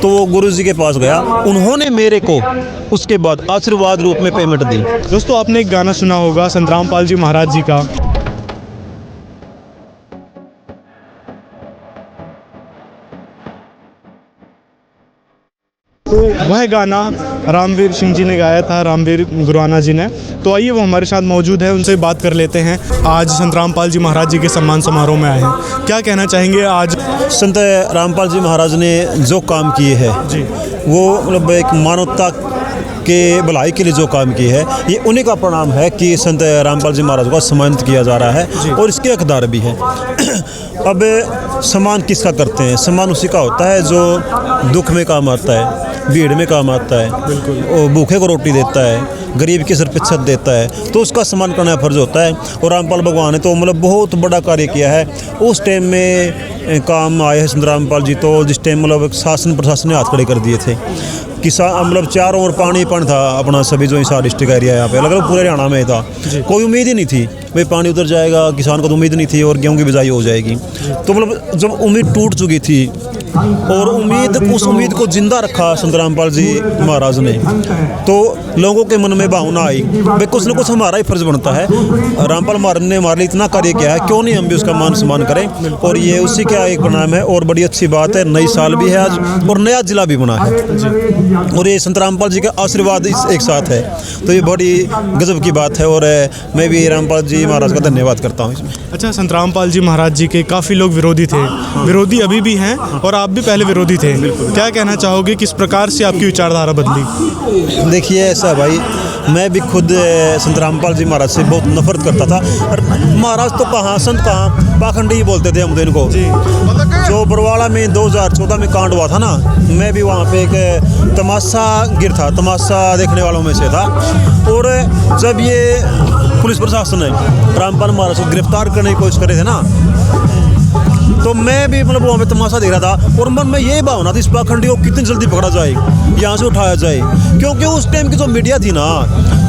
तो वो गुरुजी के पास गया, उन्होंने मेरे को उसके बाद आशीर्वाद रूप में पेमेंट दी। दोस्तों आपने एक गाना सुना होगा संत रामपाल जी महाराज जी का, तो वह गाना रामवीर सिंह जी ने गाया था, रामवीर गुरुआना जी ने। तो आइए वो हमारे साथ मौजूद है, उनसे बात कर लेते हैं। आज संत रामपाल जी महाराज जी के सम्मान समारोह में आए हैं, क्या कहना चाहेंगे? आज संत रामपाल जी महाराज ने जो काम किए हैं जी, वो मतलब एक मानवता के भलाई के लिए जो काम किए है, ये उन्हीं का परिणाम है कि संत रामपाल जी महाराज को सम्मानित किया जा रहा है और इसके हकदार भी है। अब सम्मान किसका करते हैं? सम्मान उसी का होता है जो दुख में काम आता है, भीड़ में काम आता है, और भूखे को रोटी देता है, गरीब के सिर पे छत देता है, तो उसका सम्मान करना फर्ज होता है। और रामपाल भगवान ने तो मतलब बहुत बड़ा कार्य किया है। उस टाइम में काम आए हैं संत रामपाल जी, तो जिस टाइम मतलब शासन प्रशासन ने हाथ खड़े कर दिए थे, किसान मतलब चारों ओर पानी था अपना, सभी जो हिसार डिस्ट्रिक्ट एरिया यहाँ पे अलग अलग पूरे हरियाणा में था, कोई उम्मीद ही नहीं थी भाई पानी उतर जाएगा, किसान को तो उम्मीद नहीं थी और गेहूँ की बिजाई हो जाएगी। तो मतलब जब उम्मीद टूट चुकी थी और उस उम्मीद को जिंदा रखा संत रामपाल जी महाराज ने, तो लोगों के मन में भावना आई भाई कुछ न कुछ हमारा ही फर्ज बनता है। रामपाल महाराज ने हमारे लिए इतना कार्य किया है, क्यों नहीं हम भी उसका मान सम्मान करें, और ये उसी का एक परिणाम है। और बड़ी अच्छी बात है, नई साल भी है आज और नया जिला भी बना है, और ये संत रामपाल जी का आशीर्वाद एक साथ है, तो ये बड़ी गजब की बात है। और मैं भी रामपाल जी महाराज का धन्यवाद करता हूँ इसमें। अच्छा, संत रामपाल जी महाराज जी के काफ़ी लोग विरोधी थे, विरोधी अभी भी हैं, और आप भी पहले विरोधी थे। क्या कहना चाहोगे, किस प्रकार से आपकी विचारधारा बदली? देखिए ऐसा भाई, मैं भी खुद संत रामपाल जी महाराज से बहुत नफरत करता था। और महाराज तो कहाँ, संत कहाँ, पाखंडी ही बोलते थे हम तो इनको। जो बरवाड़ा में 2014 में कांड हुआ था ना, मैं भी वहाँ पे एक तमाशा गिर था, तमाशा देखने वालों में से था। और जब ये पुलिस प्रशासन ने रामपाल महाराज को गिरफ्तार करने की कोशिश करे थे ना, तो मैं भी मतलब वहाँ पे तमाशा देख रहा था, और मन में यही भावना थी इस पाखंडी को कितनी जल्दी पकड़ा जाए, यहाँ से उठाया जाए। क्योंकि उस टाइम की जो मीडिया थी ना,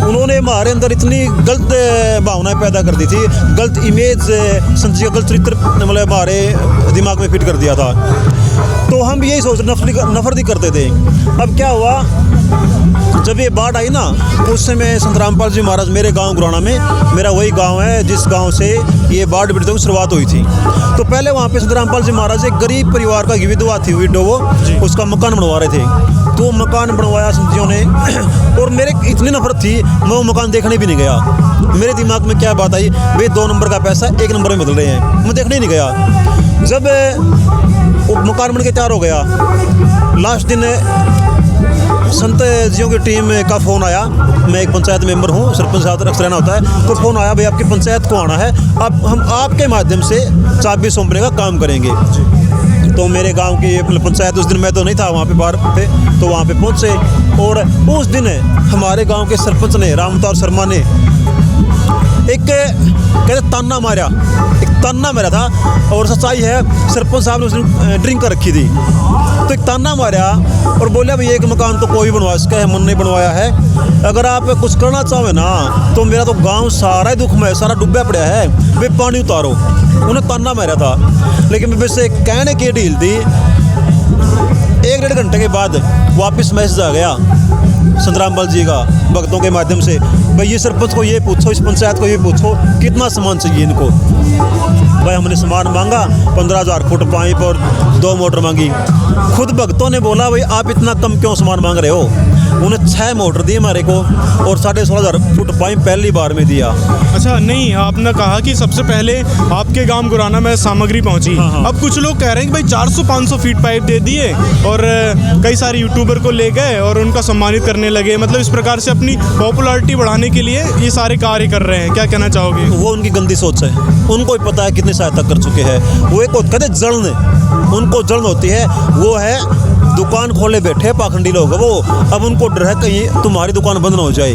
उन्होंने हमारे अंदर इतनी गलत भावनाएं पैदा कर दी थी, गलत इमेज, संत जी का गलत चरित्र मतलब हमारे दिमाग में फिट कर दिया था। तो हम यही सोच नफरत ही करते थे। अब क्या हुआ, जब ये बाढ़ आई ना, उस समय संत रामपाल जी महाराज मेरे गांव गुरुआना में, मेरा वही गांव है जिस गांव से ये बाढ़ पीड़ितों की शुरुआत हुई थी। तो पहले वहाँ पे संत रामपाल जी महाराज एक गरीब परिवार का विधवा थी, विडो, वो उसका मकान बनवा रहे थे। तो मकान बनवाया संतियों ने, और मेरे इतनी नफरत थी, मैं वो मकान देखने भी नहीं गया। मेरे दिमाग में क्या बात आई, भाई 2 नंबर का पैसा 1 नंबर में बदल रहे हैं, मैं देखने ही नहीं गया। जब वो मकान बन के तैयार हो गया, लास्ट दिन संत जियों की टीम का फ़ोन आया। मैं एक पंचायत मेंबर हूँ, सरपंच साहब अक्सर रहना होता है, तो फ़ोन आया भाई आपकी पंचायत को आना है, अब हम आपके माध्यम से चाबी सौंपने का काम करेंगे। तो मेरे गांव की पंचायत, उस दिन मैं तो नहीं था वहाँ पे बाहर पे, तो वहाँ पे पहुँचे। और उस दिन हमारे गांव के सरपंच ने, रामतार शर्मा ने, एक कहते ताना मारा, एक ताना मारा था। और सच्चाई है, सरपंच साहब ने उसने ड्रिंक कर रखी थी, तो एक ताना मारा और बोला भाई एक मकान तो कोई बनवा इसका है, मन नहीं बनवाया है, अगर आप कुछ करना चाहो ना तो मेरा तो गांव सारा ही दुख में, सारा डूबा पड़ा है, वे पानी उतारो। उन्हें ताना मारा था, लेकिन वैसे कहने की ढील थी। 1-1.5 घंटे के बाद वापस मैसेज आ गया संत रामपाल जी का भक्तों के माध्यम से, भाई ये सरपंच को ये पूछो, इस पंचायत को ये पूछो कितना सामान चाहिए इनको। भाई हमने सामान मांगा, 15,000 फुट पाइप और 2 मोटर मांगी। खुद भक्तों ने बोला भाई आप इतना कम क्यों सामान मांग रहे हो। उन्हें 6 मोटर दी हमारे को और 16,500 फुट पाइप पहली बार में दिया। अच्छा, नहीं, आपने कहा कि सबसे पहले आपके गांव गुरुआना में सामग्री पहुंची। हाँ। अब कुछ लोग कह रहे हैं कि भाई 400-500 फीट पाइप दे दिए और कई सारे यूट्यूबर को ले गए और उनका सम्मानित करने लगे, मतलब इस प्रकार से अपनी पॉपुलैरिटी बढ़ाने के लिए ये सारे कार्य कर रहे हैं। क्या कहना चाहोगे? वो उनकी गंदी सोच है, उनको ही पता है कितनी सहायता कर चुके हैं। वो एक कहते जलन, उनको जलन होती है, वो है दुकान खोले बैठे पाखंडी लोग वो। अब उनको डर है कहीं तुम्हारी दुकान बंद ना हो जाए,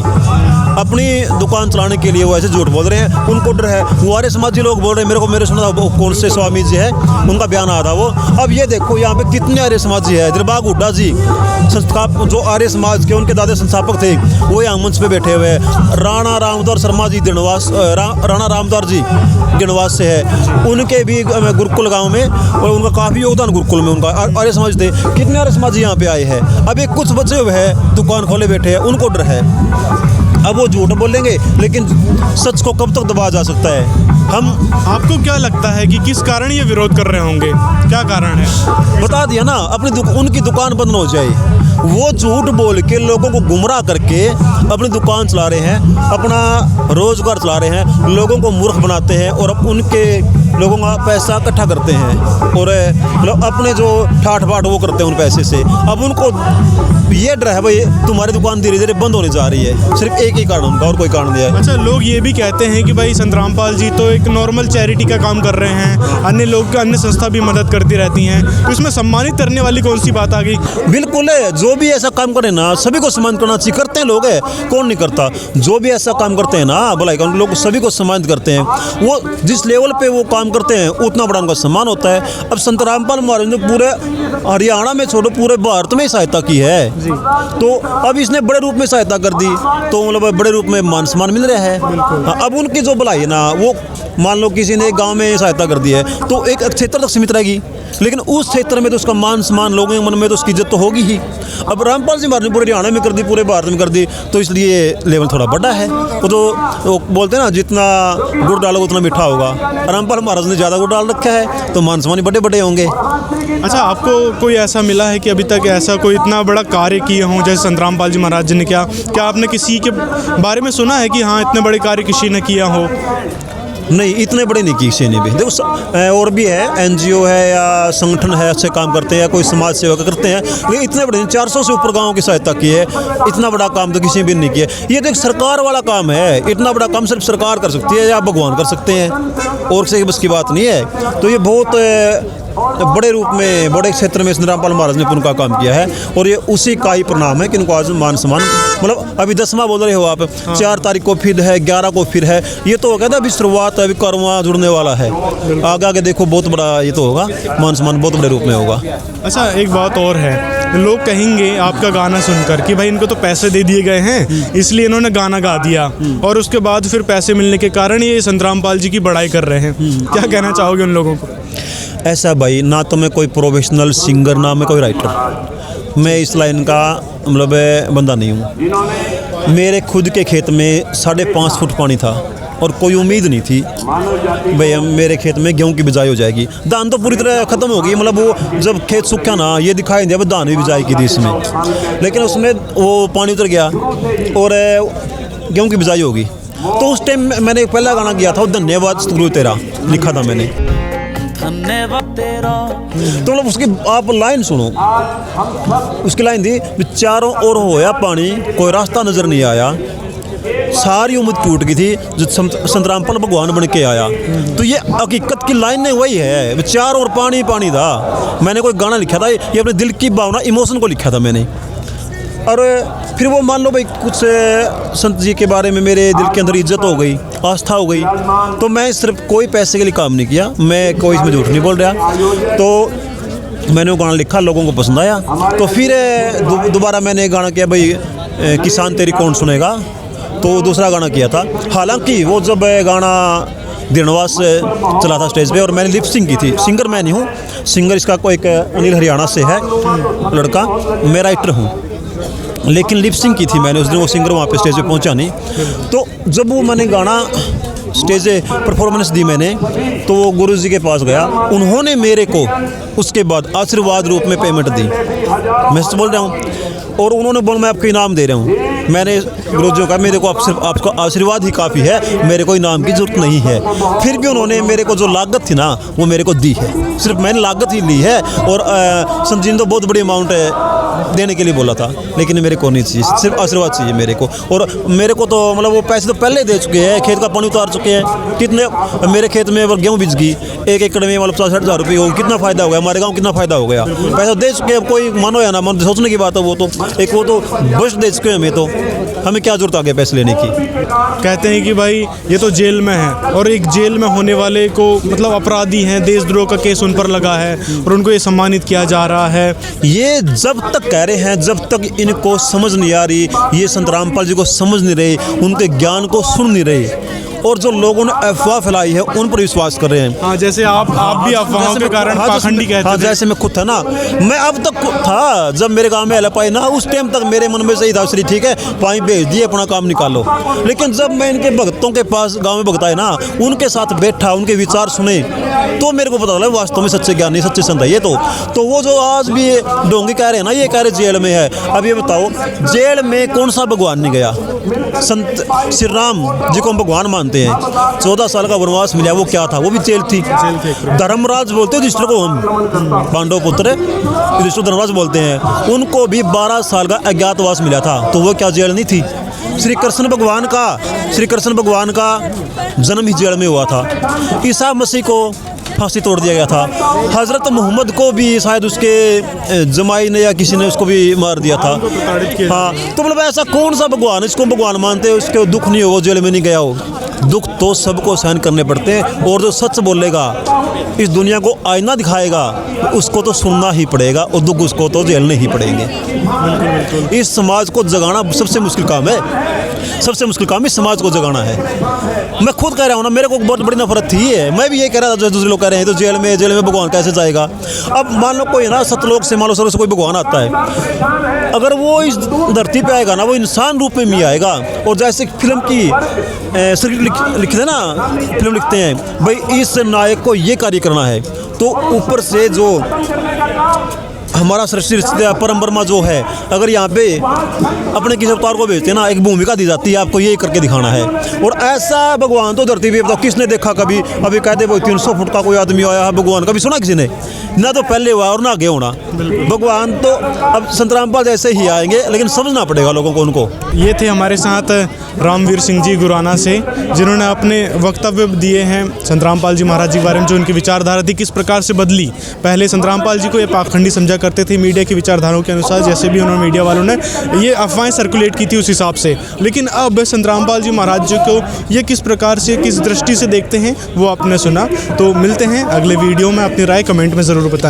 अपनी दुकान चलाने के लिए वो ऐसे झूठ बोल रहे हैं, उनको डर है। वो आर्य समाजी लोग बोल रहे हैं, मेरे सुना था कौन से स्वामी जी है, उनका बयान आया था वो। अब ये देखो यहाँ पे कितने आर्य समाजी है, दिलबाग हुड्डा जी संस्थापक, जो आर्य समाज के उनके दादा संस्थापक थे, वो यहाँ मंच पे बैठे हुए हैं। राणा रामदार शर्मा जी दिनवास, राणा रामदार जी दिनवास से है, उनके भी गुरुकुल गाँव में, और उनका काफ़ी योगदान गुरुकुल में उनका आर्य समाज थे। कितने आर्य चश्मा जी यहाँ पे आए हैं। अब एक कुछ बचे हुए हैं दुकान खोले बैठे हैं, उनको डर है। अब वो झूठ बोलेंगे, लेकिन सच को कब तक दबाया जा सकता है? हम आपको क्या लगता है कि किस कारण ये विरोध कर रहे होंगे, क्या कारण है? बता दिया ना, उनकी दुकान बंद हो जाए। वो झूठ बोल के लोगों को गुमराह करके अपनी दुकान चला रहे हैं, अपना रोजगार चला रहे हैं, लोगों को मूर्ख बनाते हैं और अब उनके लोगों का पैसा इकट्ठा करते हैं और मतलब अपने जो ठाठ बाट वो करते हैं उन पैसे से। अब उनको ये डर है भाई तुम्हारी दुकान धीरे धीरे बंद होने जा रही है, सिर्फ एक ही कारण उनका, और कोई कारण नहीं है। अच्छा, लोग ये भी कहते हैं कि भाई संत रामपाल जी तो एक नॉर्मल चैरिटी का काम कर रहे हैं, अन्य लोग अन्य संस्था भी मदद करती रहती हैं, तो इसमें सम्मानित करने वाली कौन सी बात आ गई? बिल्कुल है, जो भी ऐसा काम करे ना सभी को सम्मानित करना चाहिए। करते हैं लोग, है कौन नहीं करता। जो भी ऐसा काम करते हैं ना भलाई का, उन लोग सभी को सम्मानित करते हैं। वो जिस लेवल पे वो काम करते हैं उतना बड़ा उनका सम्मान होता है। अब संत रामपाल महाराज ने पूरे हरियाणा में छोड़ो पूरे भारत में सहायता की है, तो अब इसने बड़े रूप में सहायता कर दी, तो मतलब बड़े रूप में मान सम्मान मिल रहा है। अब उनकी जो भलाई है ना, वो मान लो किसी ने एक गांव में सहायता कर दी है तो एक क्षेत्र तक सीमित रहेगी, लेकिन उस क्षेत्र में तो उसका मान सम्मान लोगों के मन में तो उसकी इज्जत तो होगी ही। अब रामपाल जी महाराज ने पूरे हरियाणा में कर दी, पूरे भारत में कर दी, तो इसलिए लेवल थोड़ा बड़ा है। वो तो वो बोलते हैं ना, जितना गुड़ डालोगे उतना मीठा होगा। रामपाल महाराज ने ज़्यादा गुड़ डाल रखा है तो मान सम्मान बड़े बड़े होंगे। अच्छा, आपको कोई ऐसा मिला है कि अभी तक ऐसा कोई इतना बड़ा कार्य किए हों जैसे संत रामपाल जी महाराज जी ने? क्या आपने किसी के बारे में सुना है कि हाँ इतने बड़े कार्य किसी ने किया हो? नहीं, इतने बड़े नहीं किसी ने भी। देखो और भी है, एनजीओ है या संगठन है, अच्छे काम करते हैं या कोई समाज सेवा करते हैं, लेकिन इतने बड़े 400 से ऊपर गाँव की सहायता की है। इतना बड़ा काम तो किसी ने भी नहीं किया। ये तो एक सरकार वाला काम है, इतना बड़ा काम सिर्फ सरकार कर सकती है या भगवान कर सकते हैं, और किसी बस की बात नहीं है। तो ये बहुत बड़े रूप में बड़े क्षेत्र में संत रामपाल महाराज ने उनका काम किया है, और ये उसी का ही परिणाम है कि इनको आज मान सम्मान, मतलब अभी 10वां बोल रहे हो आप, 4 तारीख को फिर है, 11 को फिर है, ये तो हो गया था अभी शुरुआत, अभी करवा जुड़ने वाला है। आगे आगे देखो बहुत बड़ा ये तो होगा, मान सम्मान बहुत बड़े रूप में होगा। अच्छा, एक बात और है, लोग कहेंगे आपका गाना सुनकर कि भाई इनको तो पैसे दे दिए गए हैं इसलिए इन्होंने गाना गा दिया, और उसके बाद फिर पैसे मिलने के कारण ये संत रामपाल जी की बड़ाई कर रहे हैं। क्या कहना चाहोगे उन लोगों को? ऐसा भाई, ना तो मैं कोई प्रोफेशनल सिंगर, ना मैं कोई राइटर, मैं इस लाइन का मतलब बंदा नहीं हूँ। मेरे खुद के खेत में 5.5 फुट पानी था और कोई उम्मीद नहीं थी भाई मेरे खेत में गेहूं की बिजाई हो जाएगी। धान तो पूरी तरह ख़त्म हो गई, मतलब वो जब खेत सूखा ना ये दिखाई दिया धान भी बिजाई की थी इसमें, लेकिन उसमें वो पानी उतर गया और गेहूं की बिजाई होगी। तो उस टाइम मैंने पहला गाना किया था, धन्यवाद सतगुरु तेरा, लिखा था मैंने। धन्यवाद तेरा, तो मतलब उसकी आप लाइन सुनो, उसकी लाइन थी, चारों ओर होया पानी, कोई रास्ता नज़र नहीं आया, सारी उम्मीद टूट गई थी, जो संत रामपाल भगवान बन के आया। तो ये हकीकत की लाइन नहीं वही है, चारों ओर पानी पानी था। मैंने कोई गाना लिखा था, ये अपने दिल की भावना, इमोशन को लिखा था मैंने। और फिर वो मान लो भाई कुछ संत जी के बारे में मेरे दिल के अंदर इज्जत हो गई, आस्था हो गई, तो मैं सिर्फ कोई पैसे के लिए काम नहीं किया, मैं कोई इसमें झूठ नहीं बोल रहा। तो मैंने वो गाना लिखा, लोगों को पसंद आया, तो फिर दोबारा मैंने गाना किया भाई किसान तेरी कौन सुनेगा, तो दूसरा गाना किया था। हालांकि वो जब गाना दिनवास चला था स्टेज पे और मैंने लिप सिंग की थी, सिंगर मैं नहीं हूँ, सिंगर इसका कोई एक अनिल हरियाणा से है लड़का, मैं राइटर हूँ, लेकिन लिप सिंग की थी मैंने उस दिन, वो सिंगर वहाँ पे स्टेज पे पहुँचा नहीं। तो जब वो मैंने गाना स्टेज परफॉर्मेंस दी मैंने, तो वो गुरु जी के पास गया, उन्होंने मेरे को उसके बाद आशीर्वाद रूप में पेमेंट दी, मैं सच बोल रहा हूँ, और उन्होंने बोला मैं आपको इनाम दे रहा हूँ। मैंने गुरु जी को कहा मेरे को आप सिर्फ आपका आशीर्वाद ही काफ़ी है, मेरे को इनाम की ज़रूरत नहीं है। फिर भी उन्होंने मेरे को जो लागत थी ना वो मेरे को दी है, सिर्फ मैंने लागत ही ली है, और संत जी ने तो बहुत बड़ी अमाउंट देने के लिए बोला था, लेकिन मेरे को नहीं चाहिए, सिर्फ आशीर्वाद चाहिए मेरे को। और मेरे को तो मतलब वो पैसे तो पहले दे चुके हैं, खेत का पानी उतार चुके हैं। कितने मेरे खेत में अगर गेहूँ बिज गई 1 एकड़ में मतलब 60,000 रुपये हो, कितना फ़ायदा हो गया हमारे गाँव, कितना फ़ायदा हो गया, पैसा दे चुके हैं। कोई मानो या ना मानो, सोचने की बात है, वो तो एक वो तो बस दे चुके हैं, हमें क्या जरूरत आगे पैसे लेने की। कहते हैं कि भाई ये तो जेल में है, और एक जेल में होने वाले को मतलब अपराधी हैं, देशद्रोह का केस उन पर लगा है और उनको ये सम्मानित किया जा रहा है। ये जब तक कह रहे हैं, जब तक इनको समझ नहीं आ रही, ये संत रामपाल जी को समझ नहीं रहे, उनके ज्ञान को सुन नहीं रहे, और जो लोगों ने अफवाह फैलाई है उन पर विश्वास कर रहे हैं। हाँ, जैसे आप भी अफवाहों के कारण पाखंडी कहते हाँ, थे। जैसे मैं खुद था ना, मैं अब तक था जब मेरे गांव में एल पाई ना, उस टाइम तक मेरे मन में सही था, श्री ठीक है पाई भेज दिए, अपना काम निकालो। लेकिन जब मैं इनके भक्तों के पास गांव में भक्त आए ना, उनके साथ बैठा, उनके विचार सुने, तो मेरे को पता लगा वास्तव में सच्चे ज्ञानी, सच्चे संत है ये। तो वो जो आज भी ढोंगी कह रहे हैं ना, ये कह रहे जेल में है। अब ये बताओ, जेल में कौन सा भगवान नहीं गया? संत श्री राम जी को हम भगवान मानते हैं, 14 साल का वनवास मिला, वो क्या था? वो भी जेल थी। धर्मराज बोलते हैं युधिष्ठिर को, हम पांडव पुत्र युधिष्ठिर धर्मराज बोलते हैं, उनको भी 12 साल का अज्ञातवास मिला था, तो वो क्या जेल नहीं थी? श्री कृष्ण भगवान का जन्म ही जेल में हुआ था। ईसा मसीह को फांसी तोड़ दिया गया था। हज़रत मोहम्मद को भी शायद उसके जमाई ने या किसी ने उसको भी मार दिया था। हाँ, तो मतलब ऐसा कौन सा भगवान, इसको भगवान मानते हैं, उसके दुख नहीं हो, जेल में नहीं गया हो? दुख तो सबको सहन करने पड़ते हैं, और जो सच बोलेगा, इस दुनिया को आईना दिखाएगा, उसको तो सुनना ही पड़ेगा, और दुख उसको तो झेलने ही पड़ेंगे। इस समाज को जगाना सबसे मुश्किल काम है, सबसे मुश्किल काम इस समाज को जगाना है। मैं खुद कह रहा हूँ ना, मेरे को बहुत बड़ी नफरत थी है, मैं भी ये कह रहा था जो दूसरे लोग कह रहे हैं तो जेल में भगवान कैसे जाएगा। अब मान लो कोई ना सतलोक से, मान लो स्वर्ग से कोई भगवान आता है, अगर वो इस धरती पे आएगा ना, वो इंसान रूप में भी आएगा। और जैसे फिल्म की स्क्रिप्ट लिखते हैं ना, फिल्म लिखते हैं भाई इस नायक को ये कार्य करना है, तो ऊपर से जो हमारा सृष्टि परम ब्रह्मा जो है, अगर यहाँ पे अपने किसी अवतार को भेजते हैं ना, एक भूमिका दी जाती है, आपको ये करके दिखाना है। और ऐसा भगवान तो धरती पे बताओ किसने देखा कभी? अभी कहते वो 300 फुट का कोई आदमी आया है भगवान, कभी सुना किसी ने? ना तो पहले हुआ और ना आगे होना। भगवान तो अब संत रामपाल जैसे ही आएंगे, लेकिन समझना पड़ेगा लोगों को उनको। ये थे हमारे साथ रामवीर सिंह जी गुराना से, जिन्होंने अपने वक्तव्य दिए हैं संत रामपाल जी महाराज जी के बारे में, जो उनकी विचारधारा थी किस प्रकार से बदली। पहले संत रामपाल जी को ये पाखंडी समझा करते थे मीडिया की विचारधाराओं के अनुसार, जैसे भी उन्होंने मीडिया वालों ने ये अफवाहें सर्कुलेट की थी उस हिसाब से। लेकिन अब संत रामपाल जी महाराज जी को ये किस प्रकार से, किस दृष्टि से देखते हैं, वो आपने सुना। तो मिलते हैं अगले वीडियो में, अपनी राय कमेंट में ज़रूर बताएं।